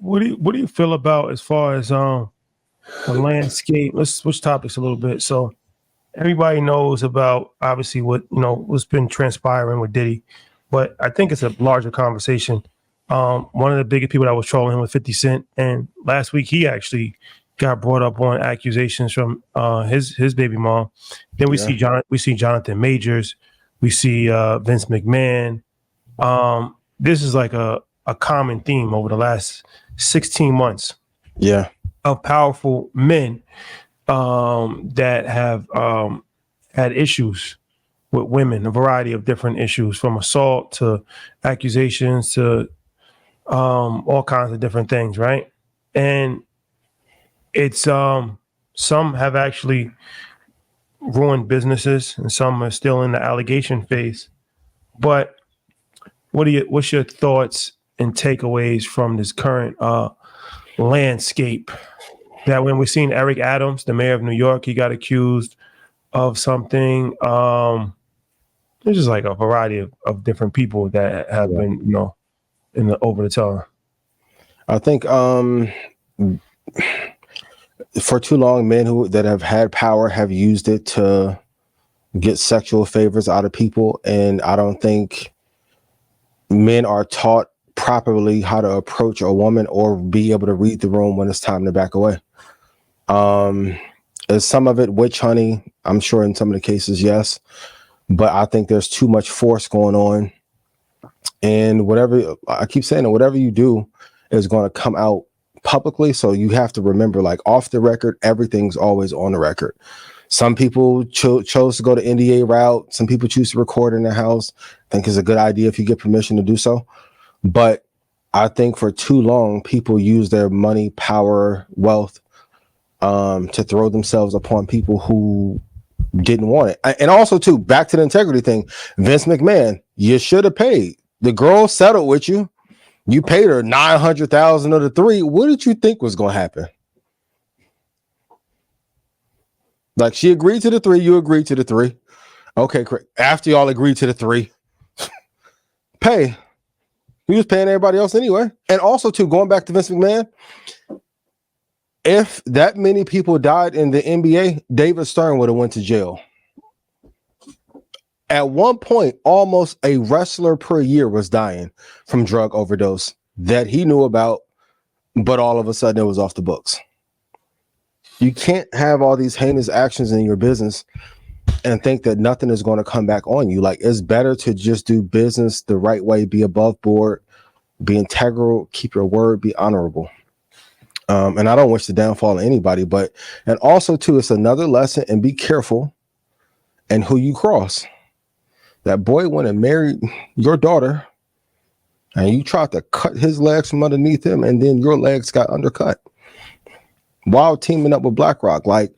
what do you feel about as far as the landscape? Let's switch topics a little bit. So everybody knows about obviously what's been transpiring with Diddy, but I think it's a larger conversation. One of the biggest people that was trolling him was 50 Cent, and last week he actually got brought up on accusations from his baby mom. Then we see Jonathan Majors, we see Vince McMahon. This is like a common theme over the last 16 months. Yeah, of powerful men that have had issues with women, a variety of different issues, from assault to accusations to all kinds of different things, right? And it's some have actually ruined businesses, and some are still in the allegation phase. But what's your thoughts and takeaways from this current landscape? That when we're seeing Eric Adams, the mayor of New York, he got accused of something. There's just like a variety of different people that have been, over the time. I think for too long, men that have had power have used it to get sexual favors out of people, and I don't think men are taught properly how to approach a woman or be able to read the room when it's time to back away. Is some of it witch hunting? I'm sure in some of the cases, yes, but I think there's too much force going on, and whatever you do is going to come out publicly. So you have to remember, like, off the record, everything's always on the record. Some people chose to go the NDA route. Some people choose to record in their house. I think it's a good idea if you get permission to do so. But I think for too long, people use their money, power, wealth to throw themselves upon people who didn't want it. And also, too, back to the integrity thing, Vince McMahon, you should have paid. The girl settled with you. You paid her $900,000 of the $3. What did you think was going to happen? Like, she agreed to the $3, you agreed to the $3. Okay, correct. After y'all agreed to the $3, pay. He was paying everybody else anyway. And also, too, going back to Vince McMahon, if that many people died in the NBA, David Stern would have went to jail. At one point, almost a wrestler per year was dying from drug overdose that he knew about, but all of a sudden it was off the books. You can't have all these heinous actions in your business and think that nothing is going to come back on you. Like, it's better to just do business the right way, be above board, be integral, keep your word, be honorable. And I don't wish the downfall of anybody, and also too, it's another lesson, and be careful and who you cross. That boy went and married your daughter, and you tried to cut his legs from underneath him, and then your legs got undercut while teaming up with BlackRock. Like,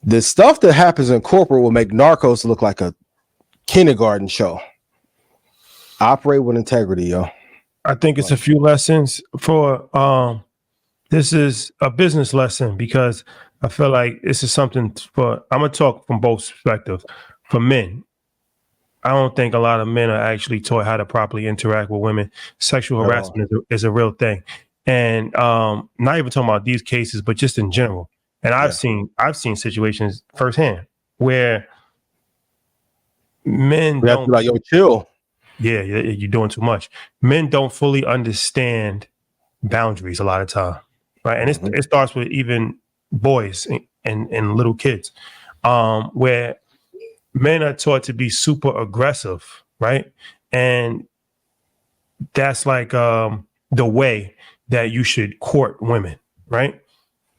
the stuff that happens in corporate will make Narcos look like a kindergarten show. Operate with integrity, yo. I think it's a few lessons for this is a business lesson, because I feel like this is something I'm gonna talk from both perspectives. For men, I don't think a lot of men are actually taught how to properly interact with women. Sexual harassment is a real thing. And not even talking about these cases, but just in general. And I've seen situations firsthand where men don't, like, yo, chill. Yeah, you're doing too much. Men don't fully understand boundaries a lot of time, right? And it starts with even boys and little kids, where men are taught to be super aggressive, right? And that's like the way that you should court women, right?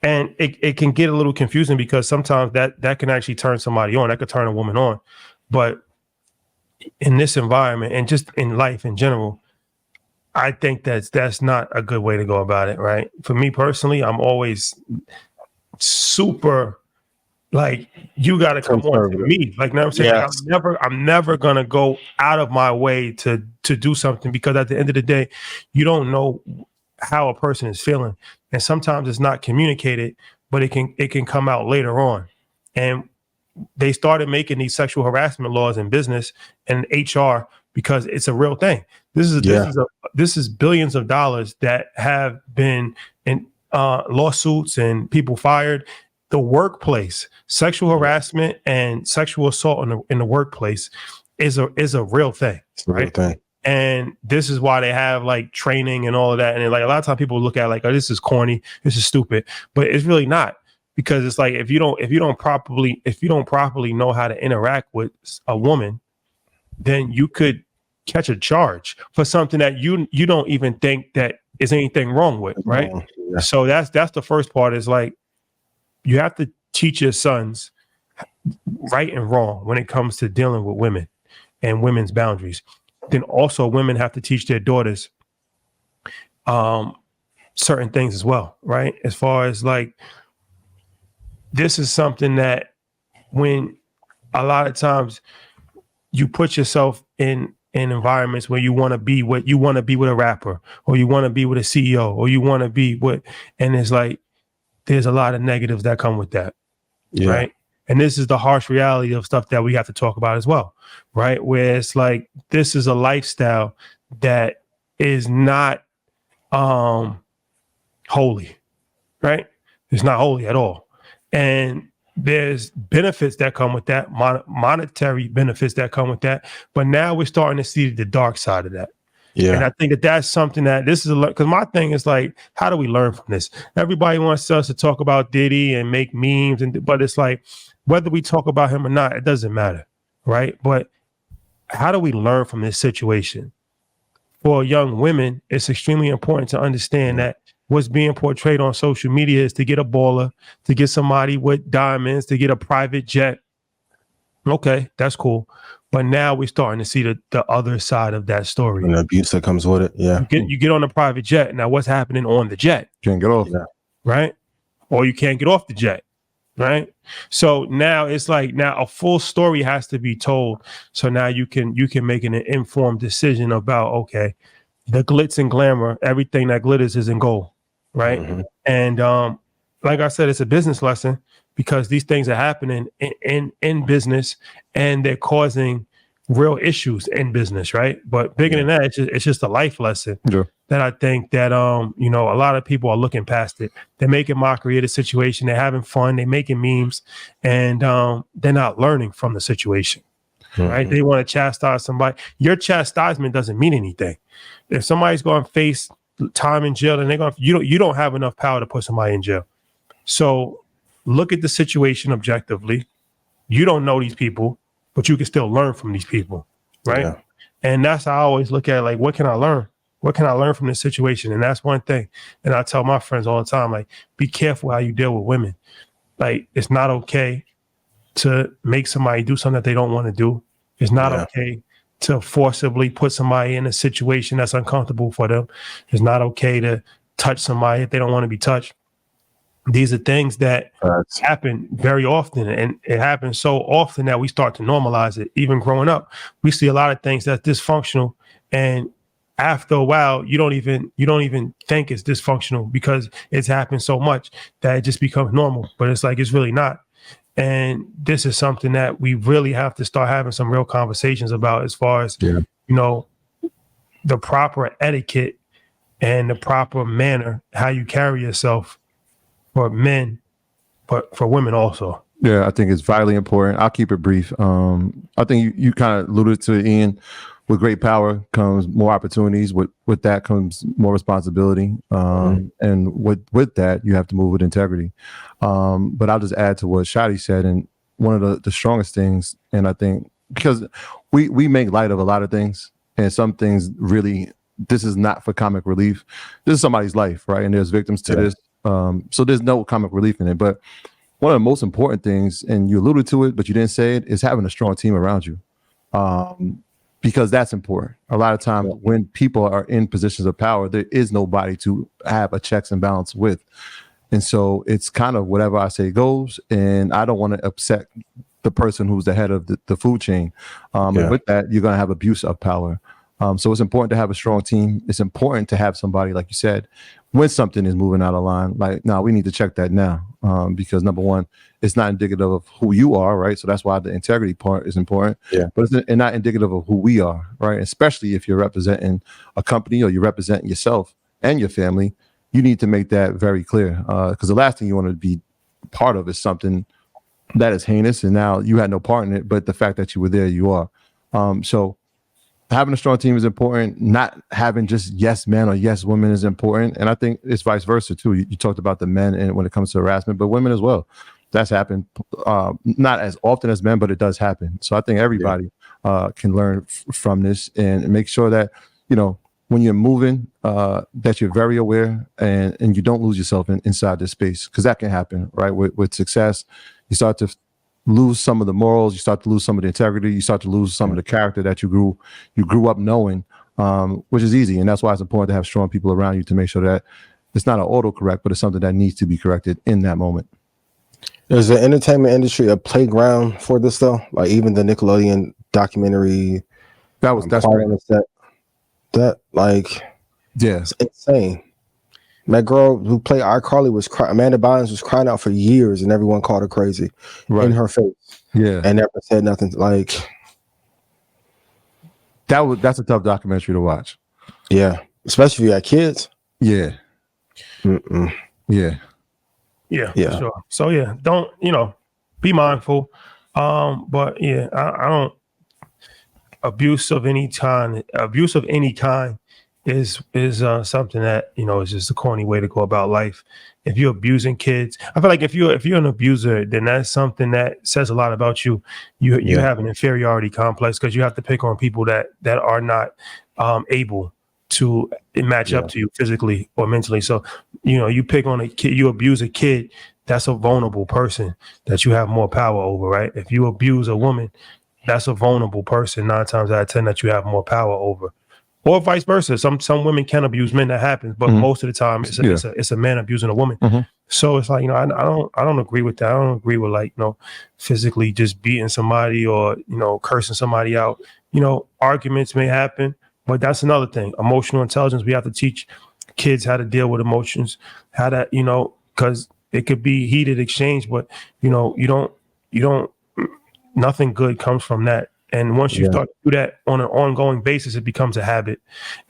And it can get a little confusing, because sometimes that can actually turn somebody on. That could turn a woman on. But in this environment, and just in life in general, I think that's not a good way to go about it, right? For me personally, I'm always super, like, you got to come on to me. Like, you know what I'm saying? Yes. I'm never going to go out of my way to do something, because at the end of the day, you don't know how a person is feeling. And sometimes it's not communicated, but it can come out later on. And they started making these sexual harassment laws in business and HR because it's a real thing. This is billions of dollars that have been in lawsuits and people fired. The workplace, sexual harassment and sexual assault in the workplace is a real thing, right? And this is why they have like training and all of that. And like a lot of times people look at it like, oh, this is corny, this is stupid, but it's really not, because it's like if you don't properly know how to interact with a woman, then you could catch a charge for something that you don't even think that is anything wrong with, right? Yeah. So that's the first part, is like you have to teach your sons right and wrong when it comes to dealing with women and women's boundaries. Then also women have to teach their daughters certain things as well, right? As far as like, this is something that when a lot of times you put yourself in environments where you want to be with a rapper, or you want to be with a CEO, or you want to be with, and it's like, there's a lot of negatives that come with that, right? And this is the harsh reality of stuff that we have to talk about as well, right? Where it's like, this is a lifestyle that is not holy, right? It's not holy at all. And there's benefits that come with that, monetary benefits that come with that. But now we're starting to see the dark side of that. Yeah. And I think that that's something that this is because my thing is like, how do we learn from this? Everybody wants us to talk about Diddy and make memes, but it's like, whether we talk about him or not, it doesn't matter, right? But how do we learn from this situation? For young women, it's extremely important to understand that what's being portrayed on social media is to get a baller, to get somebody with diamonds, to get a private jet. Okay, that's cool. But now we're starting to see the other side of that story. And the abuse that comes with it, yeah. You get on a private jet. Now what's happening on the jet? Can't get off. Right? Or you can't get off the jet. Right. So now it's like, now a full story has to be told. So now you can make an informed decision about, okay, the glitz and glamour, everything that glitters is in gold. Right. Mm-hmm. And like I said, it's a business lesson, because these things are happening in business, and they're causing real issues in business. Right. But bigger than that, it's just a life lesson. That I think that, a lot of people are looking past it. They're making mockery of the situation. They're having fun. They're making memes, and they're not learning from the situation, right? They want to chastise somebody. Your chastisement doesn't mean anything. If somebody's going to face time in jail, then you don't have enough power to put somebody in jail. So look at the situation objectively. You don't know these people, but you can still learn from these people, right? Yeah. And that's how I always look at it, like, what can I learn? What can I learn from this situation? And that's one thing. And I tell my friends all the time, like, be careful how you deal with women. Like, it's not okay to make somebody do something that they don't want to do. It's not okay to forcibly put somebody in a situation that's uncomfortable for them. It's not okay to touch somebody if they don't want to be touched. These are things that happen very often, and it happens so often that we start to normalize it. Even growing up, we see a lot of things that's dysfunctional, and after a while, you don't even think it's dysfunctional, because it's happened so much that it just becomes normal. But it's like, it's really not. And this is something that we really have to start having some real conversations about, as far as, the proper etiquette and the proper manner, how you carry yourself for men, but for women also. Yeah, I think it's vitally important. I'll keep it brief. I think you kind of alluded to it, Ian. With great power comes more opportunities. With that comes more responsibility. And with that, you have to move with integrity. But I'll just add to what Shadi said. And one of the strongest things, and I think, because we make light of a lot of things, and some things really, this is not for comic relief. This is somebody's life, right? And there's victims to this. So there's no comic relief in it. But one of the most important things, and you alluded to it, but you didn't say it, is having a strong team around you. Because that's important. A lot of times when people are in positions of power, there is nobody to have a checks and balance with. And so it's kind of whatever I say goes, and I don't want to upset the person who's the head of the food chain. And with that, you're going to have abuse of power. So it's important to have a strong team. It's important to have somebody, like you said, when something is moving out of line, like, no, we need to check that now, because number one, it's not indicative of who you are, right? So that's why the integrity part is important. Yeah. But it's not indicative of who we are, right? Especially if you're representing a company or you're representing yourself and your family, you need to make that very clear, because the last thing you want to be part of is something that is heinous, and now you had no part in it, but the fact that you were there, you are. So having a strong team is important. Not having just yes men or yes women is important, and I think it's vice versa too. You talked about the men and when it comes to harassment, but women as well. That's happened, not as often as men, but it does happen. So I think everybody can learn from this and make sure that, you know, when you're moving, that you're very aware and you don't lose yourself inside this space, because that can happen, right? With success, you start to lose some of the morals, you start to lose some of the integrity, you start to lose some of the character that you grew up knowing, which is easy. And that's why it's important to have strong people around you to make sure that it's not an autocorrect, but it's something that needs to be corrected in that moment. Is the entertainment industry a playground for this though? Like even the Nickelodeon documentary, That's Quiet on the Set, that like, yeah, it's insane. That girl who played iCarly was Amanda Bynes was crying out for years, and everyone called her crazy in her face. Yeah, and never said nothing. Like that's a tough documentary to watch. Yeah, especially if you had kids. Yeah, yeah. Sure. So yeah, don't, be mindful. But yeah, I don't. Abuse of any kind is something that is just a corny way to go about life. If you're abusing kids, I feel like if you're an abuser, then that's something that says a lot about you. You have an inferiority complex because you have to pick on people that are not able to match up to you physically or mentally. So you pick on a kid, you abuse a kid, that's a vulnerable person that you have more power over, right? If you abuse a woman, that's a vulnerable person 9 times out of 10 that you have more power over, or vice versa. Some women can abuse men, that happens, but most of the time it's a man abusing a woman. So it's like, I don't agree with that. I don't agree with physically just beating somebody or cursing somebody out. Arguments may happen, but that's another thing. Emotional intelligence. We have to teach kids how to deal with emotions, how to because it could be heated exchange, but you don't. Nothing good comes from that. And once you start to do that on an ongoing basis, it becomes a habit,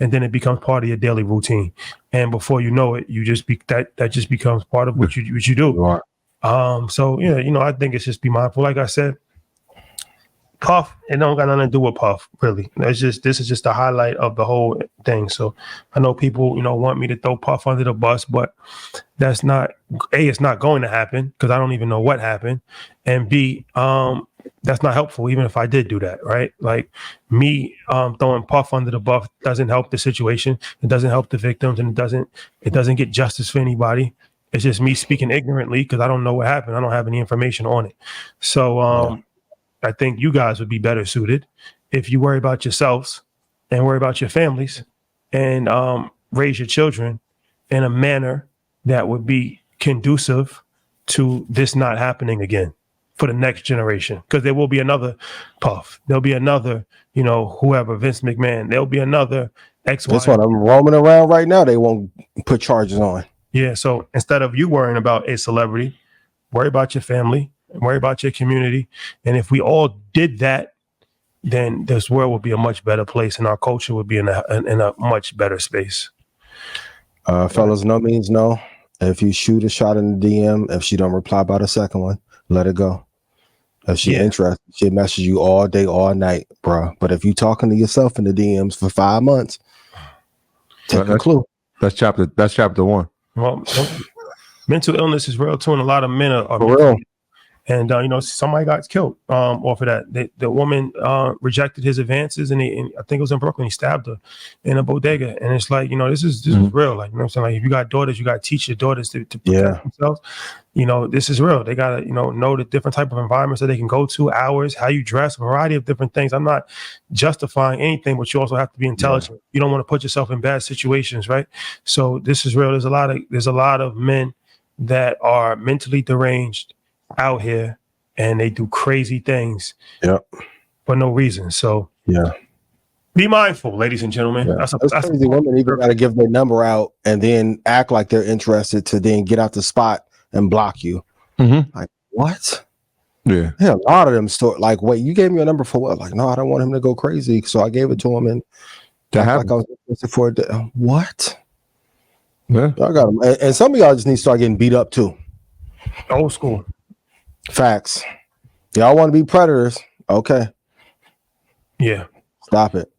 and then it becomes part of your daily routine. And before you know it, you just that just becomes part of what you do. So yeah, I think it's just be mindful. Like I said, Puff, it don't got nothing to do with Puff, really. This is just the highlight of the whole thing. So I know people, want me to throw Puff under the bus, but that's not it's not going to happen because I don't even know what happened. And B, that's not helpful, even if I did do that, right? Like me throwing Puff under the bus doesn't help the situation. It doesn't help the victims, and it doesn't get justice for anybody. It's just me speaking ignorantly because I don't know what happened. I don't have any information on it. So I think you guys would be better suited if you worry about yourselves and worry about your families and raise your children in a manner that would be conducive to this not happening again for the next generation. Because there will be another Puff. There'll be another, whoever, Vince McMahon. There'll be another X. That's what I'm roaming around right now. They won't put charges on. Yeah. So instead of you worrying about a celebrity, worry about your family and worry about your community. And if we all did that, then this world would be a much better place, and our culture would be in a much better space. Fellas, no means no. If you shoot a shot in the DM, if she don't reply by the second one, let it go. If she interested, she'll message you all day, all night, bro. But if you talking to yourself in the DMs for 5 months, take a clue. That's chapter 1. Well, mental illness is real too, and a lot of men are for real. And somebody got killed off of that. The woman rejected his advances, and I think it was in Brooklyn. He stabbed her in a bodega, and it's like, this is real. Like, what I'm saying, like, if you got daughters, you got to teach your daughters to protect themselves. This is real. They got to know the different type of environments that they can go to, hours, how you dress, a variety of different things. I'm not justifying anything, but you also have to be intelligent. You don't want to put yourself in bad situations, right? So this is real. There's a lot of men that are mentally deranged out here, and they do crazy things for no reason. So Be mindful, ladies and gentlemen. Yeah. That's Those crazy women even got to give their number out and then act like they're interested to then get out the spot and block you. Like, what? Yeah. Yeah, a lot of them like, wait, you gave me a number for what? Like, no, I don't want him to go crazy, so I gave it to him and like I was interested for it. What? Yeah. I got him. And some of y'all just need to start getting beat up too. old school. Facts. Y'all want to be predators? Okay, Yeah. stop it.